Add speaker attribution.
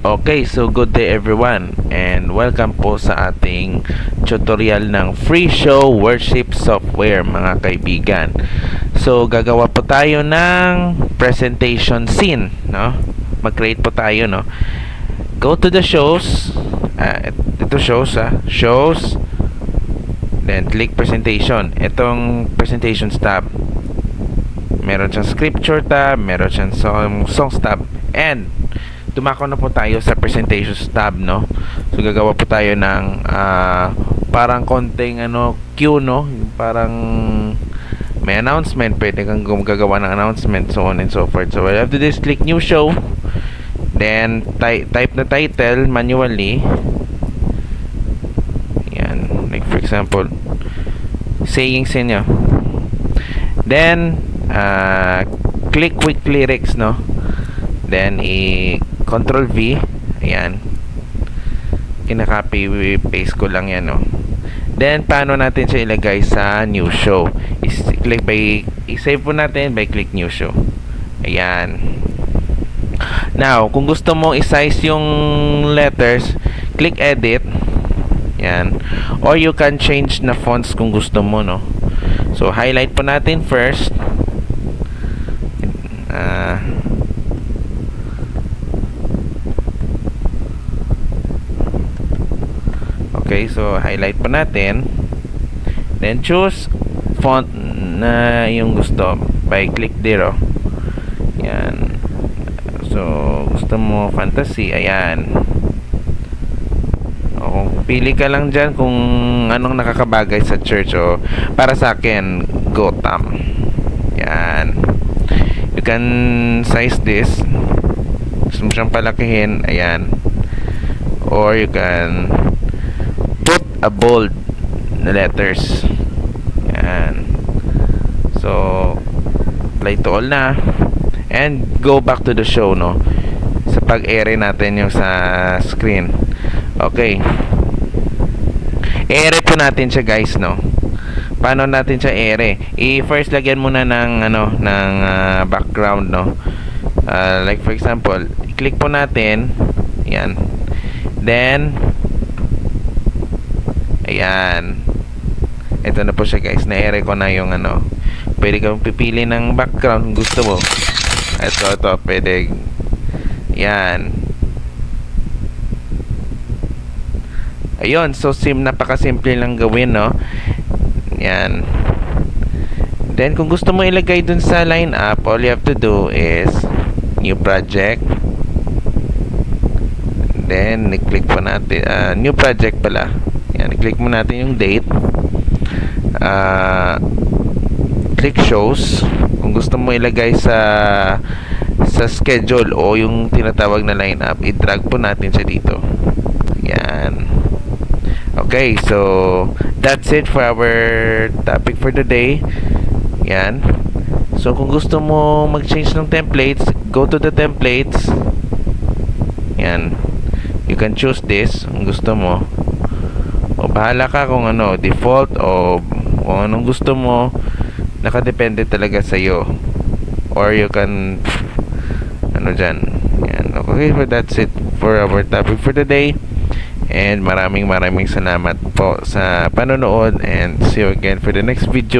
Speaker 1: Okay, so good day everyone and welcome po sa ating tutorial ng Free Show Worship Software mga kaibigan. So gagawa po tayo ng presentation scene, no? Mag-create po tayo, no? Go to the shows. Ito shows, shows. Then click presentation. Itong presentations tab. Meron siyang scripture tab, meron siyang songs tab, and dumako na po tayo sa presentations tab, no? So gagawa po tayo ng parang konting queue, no? Parang may announcement, pwede kang gumagawa ng announcement, so on and so forth. So all you have to do is click new show, then type the title manually. Yan, like for example, sayings inyo. Then click quick lyrics, no? Then Control V, ayan, kinakopy paste ko lang yan, no? Then paano natin siya ilagay sa new show? I-save po natin by click new show. Ayan. Now kung gusto mo i-size yung letters, click edit, ayan, or you can change na fonts kung gusto mo, no? So highlight po natin first. Okay, so highlight po natin, then choose font na yung gusto by click there, yan. So gusto mo fantasy, ayan. Pili ka lang dyan kung anong nakakabagay sa church. Para sa akin, Gotham, yan. You can size this, gusto mo siyang palakihin, ayan, or you can put a bold na letters, yan. So apply to all na, and go back to the show, no? Sa pag-ere natin yung sa screen. Okay, ere po natin siya, guys, no? Paano natin siya ere? First lagyan muna ng background, no? Like for example, i-click po natin, yan. Then ayan, ito na po siya, guys. Na-ere ko na yung pwede kang pipili ng background kung gusto mo. Ito pwede, yan. Ayun, so napakasimple lang gawin, no? Yan. Then kung gusto mo ilagay dun sa lineup, all you have to do is new project, then i-click po natin new project pala. Yan, i-click mo natin yung date, click shows. Kung gusto mo ilagay sa schedule o yung tinatawag na lineup, i-drag po natin siya dito. Yan. Okay, so that's it for our topic for the day. Yan. So kung gusto mo mag-change ng templates, go to the templates. Yan. You can choose this kung gusto mo. O bahala ka kung default o kung anong gusto mo. Nakadepende talaga sa iyo. Or you can dyan. Yan. Okay, but that's it for our topic for the day. And maraming salamat po sa panonood, and see you again for the next video.